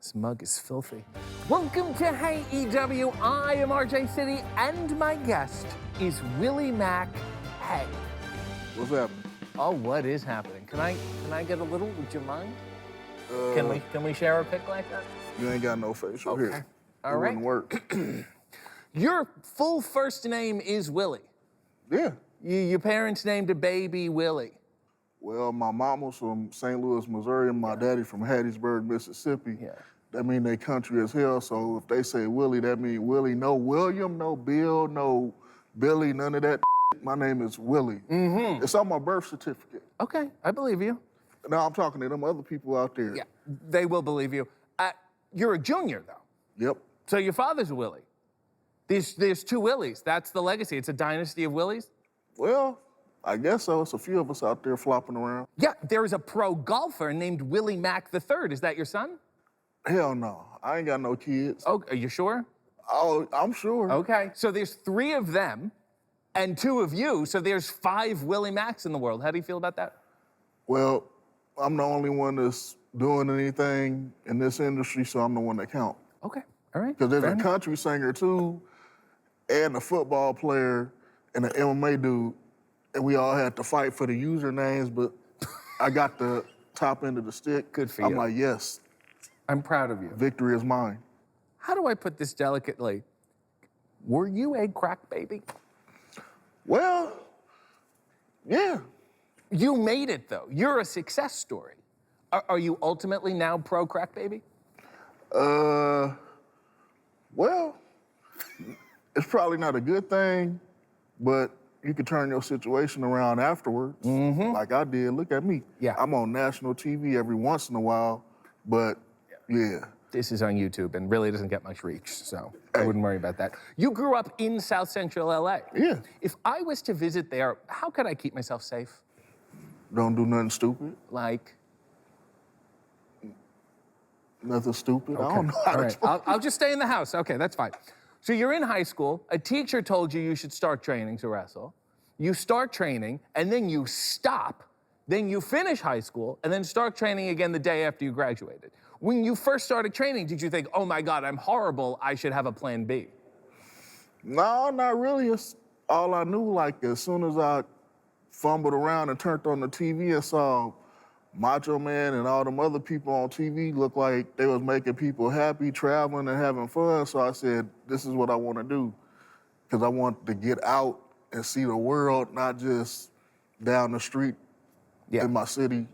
This mug is filthy. Welcome to AEW. I am RJ City, and my guest is Willie Mack. Hey. What's happening? Oh, what is happening? Can I get a little? Would you mind? Can we share a pic like that? You ain't got no facial here. All right. Wouldn't work. Your full first name is Willie. Yeah. Your parents named a baby Willie. Well, my mom was from St. Louis, Missouri, and my daddy from Hattiesburg, Mississippi. Yeah. That mean they country as hell, so if they say Willie, that mean Willie. No William, no Bill, no Billy, none of that. My name is Willie. Mm-hmm. It's on my birth certificate. Okay, I believe you. Now I'm talking to them other people out there. Yeah, they will believe you. You're a junior, though. Yep. So your father's a Willie. There's two Willies. That's the legacy. It's a dynasty of Willies. Well, I guess so. It's a few of us out there flopping around. Yeah, there is a pro golfer named Willie Mack III. Is that your son? Hell no. I ain't got no kids. Oh, are you sure? Oh, I'm sure. Okay. So there's 3 of them and 2 of you. So there's 5 Willie Macks in the world. How do you feel about that? Well, I'm the only one that's doing anything in this industry, so I'm the one that count. Okay. All right. Because there's a country singer too, and a football player, and an MMA dude, and we all had to fight for the usernames, but I got the top end of the stick. Good for you. I'm like, yes. I'm proud of you. Victory is mine. How do I put this delicately? Were you a crack baby? Well, yeah. You made it, though. You're a success story. Are you ultimately now pro crack baby? Well, it's probably not a good thing, but you can turn your situation around afterwards, like I did. Look at me. Yeah. I'm on national TV every once in a while, but yeah. This is on YouTube and really doesn't get much reach, so I wouldn't worry about that. You grew up in South Central LA. Yeah. If I was to visit there, how could I keep myself safe? Don't do nothing stupid. Like? Nothing stupid. Okay. I don't know how All to right. I'll just stay in the house. Okay, that's fine. So you're in high school. A teacher told you should start training to wrestle. You start training, and then you stop. Then you finish high school, and then start training again the day after you graduated. When you first started training, did you think, oh my God, I'm horrible, I should have a plan B? No, not really. It's all I knew. Like, as soon as I fumbled around and turned on the TV and saw Macho Man and all them other people on TV look like they was making people happy, traveling and having fun. So I said, this is what I want to do. Because I want to get out and see the world, not just down the street in my city.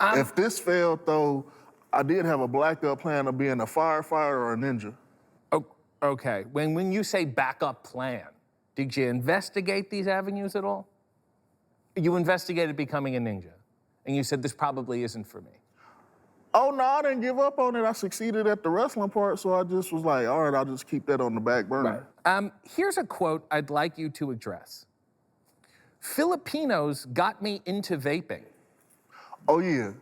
If this failed, though, I did have a backup plan of being a firefighter or a ninja. Oh, okay. When you say backup plan, did you investigate these avenues at all? You investigated becoming a ninja, and you said this probably isn't for me. Oh, no, I didn't give up on it. I succeeded at the wrestling part, so I just was like, all right, I'll just keep that on the back burner. Right. Here's a quote I'd like you to address. Filipinos got me into vaping. Oh, yeah.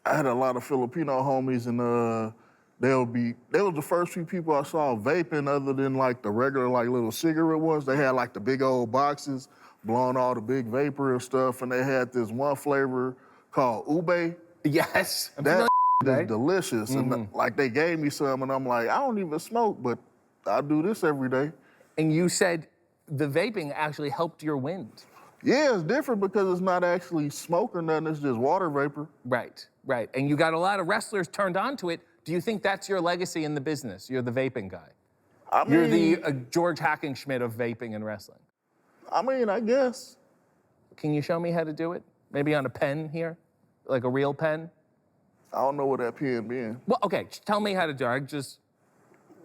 I had a lot of Filipino homies, and they was the first few people I saw vaping other than like the regular like little cigarette ones. They had like the big old boxes, blowing all the big vapor and stuff, and they had this one flavor called ube. Yes. That is delicious. And like they gave me some, and I'm like, I don't even smoke, but I do this every day. And you said the vaping actually helped your wind. Yeah, it's different because it's not actually smoke or nothing, it's just water vapor. Right, right. And you got a lot of wrestlers turned on to it. Do you think that's your legacy in the business? You're the vaping guy. I mean, you're the George Hackenschmidt of vaping and wrestling. I mean, I guess. Can you show me how to do it? Maybe on a pen here? Like a real pen? I don't know what that pen being. Well, okay, tell me how to do it.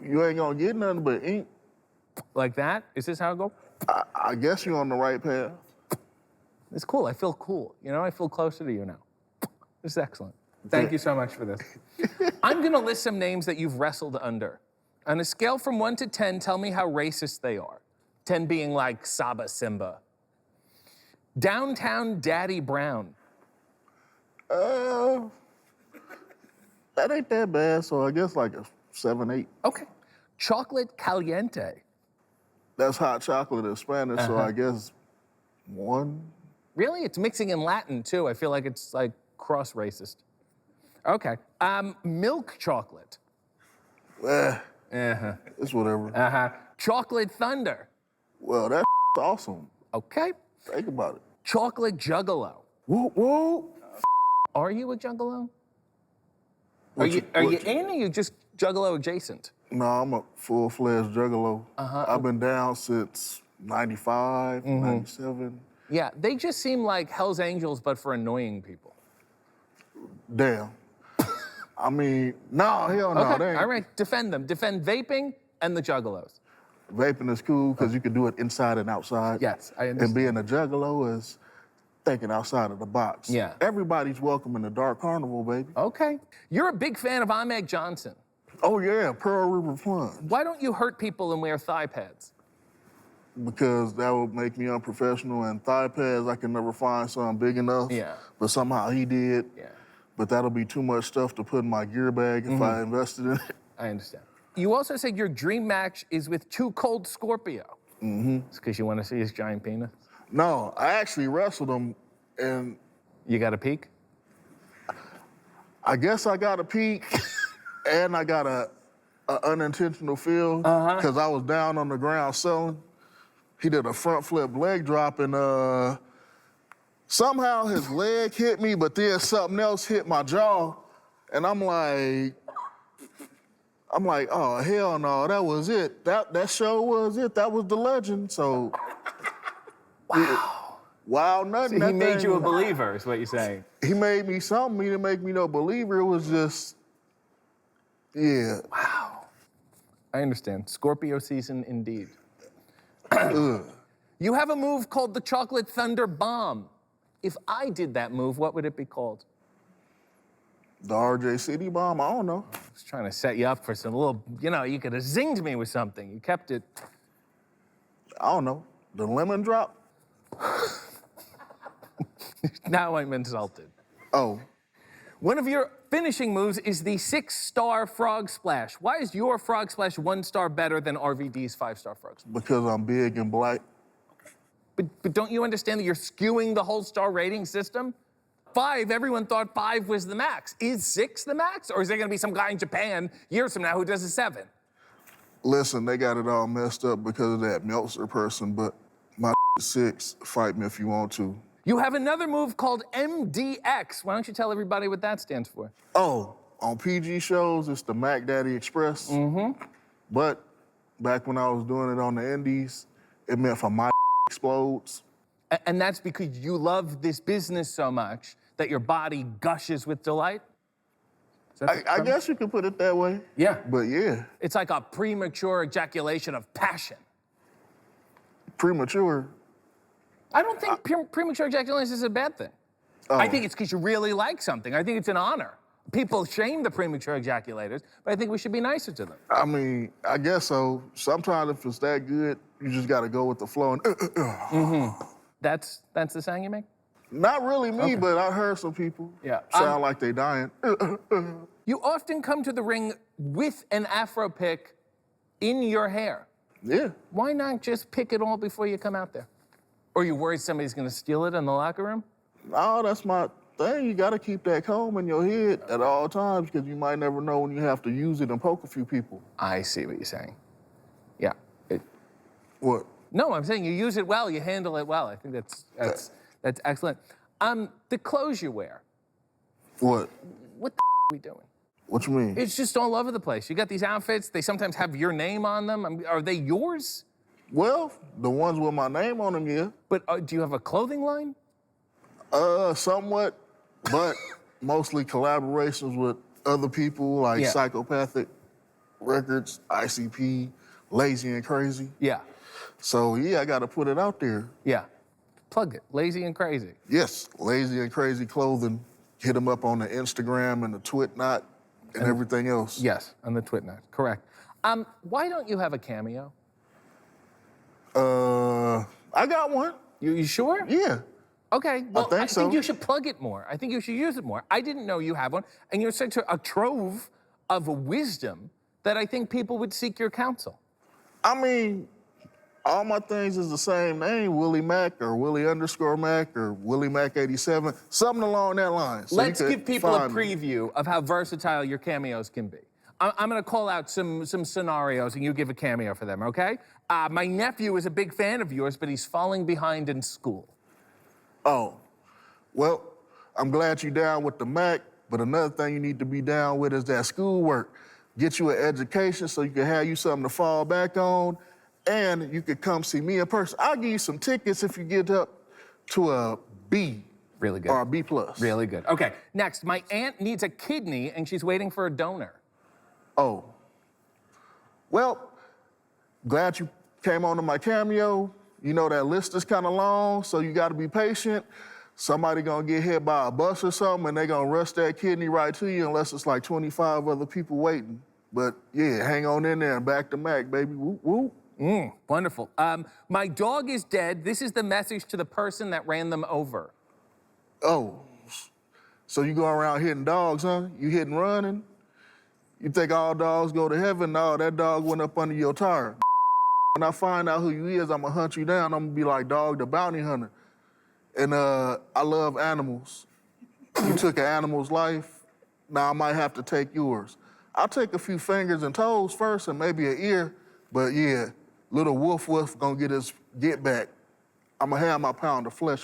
You ain't gonna get nothing but ink. Like that? Is this how it goes? I guess you're on the right path. It's cool. I feel cool. You know, I feel closer to you now. This is excellent. Thank you so much for this. I'm going to list some names that you've wrestled under. On a scale from 1 to 10, tell me how racist they are. 10 being like Saba Simba. Downtown Daddy Brown. That ain't that bad, so I guess like a 7, 8. Okay. Chocolate Caliente. That's hot chocolate in Spanish, so I guess 1. Really? It's mixing in Latin, too. I feel like it's like cross-racist. Okay. Milk chocolate. It's whatever. Chocolate thunder. Well, that's awesome. Okay. Think about it. Chocolate juggalo. Whoop, whoop. Are you a juggalo? Are you in, or are you just juggalo adjacent? No, I'm a full-fledged juggalo. I've been down since 95, 97. Yeah, they just seem like Hell's Angels, but for annoying people. Damn. I mean, no, hell no. Okay, They ain't. all right, defend them. Defend vaping and the juggalos. Vaping is cool because you can do it inside and outside. Yes, I And understand. being a juggalo is thinking outside of the box. Yeah. Everybody's welcome in the Dark Carnival, baby. Okay. You're a big fan of Ahmed Johnson. Oh, yeah, Pearl River Plunge. Why don't you hurt people and wear thigh pads? Because that would make me unprofessional, and thigh pads, I can never find something big enough. Yeah. But somehow he did. Yeah. But that'll be too much stuff to put in my gear bag if I invested in it. I understand. You also said your dream match is with Cold Scorpio. It's because you want to see his giant penis? No, I actually wrestled him, and You got a peek? I guess I got a peek, and I got a unintentional feel, because I was down on the ground selling. He did a front flip leg drop, and somehow his leg hit me, but then something else hit my jaw, and I'm like, oh, hell no, that was it. That show was it. That was the legend, so. Wow, nothing. He that made thing you a was- believer, is what you're saying. He made me something. He didn't make me no believer. It was just, yeah. I understand. Scorpio season indeed. Ugh. You have a move called the Chocolate Thunder Bomb. If I did that move, what would it be called? The RJ City bomb, I don't know. I was trying to set you up for some little, you could have zinged me with something. You kept it. I don't know. The lemon drop? Now I'm insulted. Oh, One of your finishing moves is the 6-star frog splash. Why is your frog splash 1 star better than RVD's 5-star frog splash? because I'm big and black. But don't you understand that you're skewing the whole star rating system? 5, everyone thought 5 was the max. Is 6 the max? Or is there gonna be some guy in Japan years from now who does a 7? Listen, they got it all messed up because of that Meltzer person, but my 6, fight me if you want to. You have another move called MDX. Why don't you tell everybody what that stands for? Oh, on PG shows, it's the Mac Daddy Express. But back when I was doing it on the indies, it meant for my explodes. And that's because you love this business so much that your body gushes with delight? Is that the I premise? guess you could put it that way. Yeah. But yeah, It's like a premature ejaculation of passion. premature. I don't think premature ejaculation is a bad thing. I think it's because you really like something. I think it's an honor. People shame the premature ejaculators, but I think we should be nicer to them. I mean, I guess so. Sometimes if it's that good, you just got to go with the flow. And, That's the sound you make? Not really me, but I heard some people Yeah. sound like they dying. You often come to the ring with an afro pick in your hair. Yeah. Why not just pick it all before you come out there? Or you worried somebody's gonna steal it in the locker room? No, that's my thing. You got to keep that comb in your head at all times because you might never know when you have to use it and poke a few people. I see what you're saying. Yeah. What? No, I'm saying you use it well, you handle it well. I think that's excellent. The clothes you wear, What? what the are we doing? What you mean? It's just all over the place. You got these outfits, they sometimes have your name on them. Are they yours? Well, the ones with my name on them, yeah. But do you have a clothing line? Somewhat, but mostly collaborations with other people like Yeah. Psychopathic Records, ICP, Lazy and Crazy. Yeah. So yeah, I got to put it out there. Yeah. Plug it. Lazy and Crazy. Yes, Lazy and Crazy Clothing. Hit them up on the Instagram and the Twitnot and everything else. Yes, on the Twitnet. Correct. Why don't you have a cameo? I got one. You sure? Yeah. Okay. Well, think so. think you should plug it more. I think you should use it more. I didn't know you have one, and you're such a trove of wisdom that I think people would seek your counsel. I mean, All my things is the same name, Willie Mack or Willie _ Mack or Willie Mack 87, something along that line. So Let's give people a find me. preview of how versatile your cameos can be. I'm gonna call out some scenarios and you give a cameo for them, okay? My nephew is a big fan of yours, but he's falling behind in school. Oh, well, I'm glad you're down with the Mac, but another thing you need to be down with is that schoolwork. Get you an education so you can have you something to fall back on, and you can come see me in person. I'll give you some tickets if you get up to a B. Really good. Or a B+. Really good. Okay, next, my aunt needs a kidney and she's waiting for a donor. Oh. Well, glad you came on to my cameo. You know that list is kind of long, so you gotta be patient. Somebody gonna get hit by a bus or something and they gonna rush that kidney right to you unless it's like 25 other people waiting. But yeah, hang on in there and back to Mac, baby, whoop, whoop. Wonderful. My dog is dead. This is the message to the person that ran them over. Oh, so you go around hitting dogs, huh? You hitting running? You think all dogs go to heaven? No, that dog went up under your tire. When I find out who you is, I'm gonna hunt you down. I'm gonna be like Dog the Bounty Hunter. And I love animals. You took an animal's life, now I might have to take yours. I'll take a few fingers and toes first and maybe an ear, but yeah, little Wolf gonna get his get back. I'm gonna have my pound of flesh.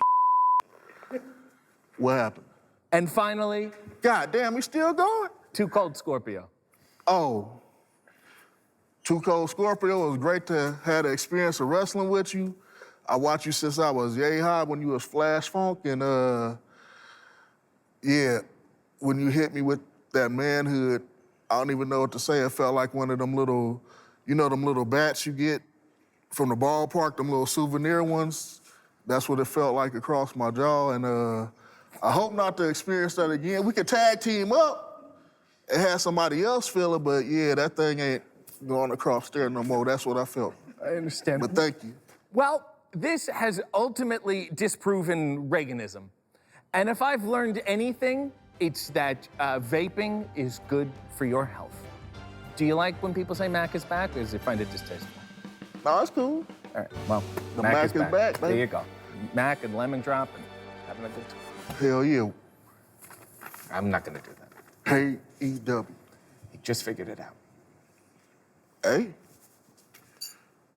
What happened? And finally, God damn, we still going? to Cold Scorpio. Oh, To Cold Scorpio, it was great to have the experience of wrestling with you. I watched you since I was yay high when you was Flash Funk, and yeah, when you hit me with that manhood, I don't even know what to say. It felt like one of them little, you know, them little bats you get from the ballpark, them little souvenir ones. That's what it felt like across my jaw, and I hope not to experience that again. We could tag team up and have somebody else feel it, but yeah, that thing ain't going across there no more. That's what I felt. I understand. But thank you. Well, this has ultimately disproven Reaganism. And if I've learned anything, it's that vaping is good for your health. Do you like when people say Mac is back, or does you find it distasteful? No, it's cool. All right, well, The Mac is back, baby. There you go. Mac and lemon drop and having a good time. Hell yeah. I'm not gonna do that. AEW. He just figured it out. Hey.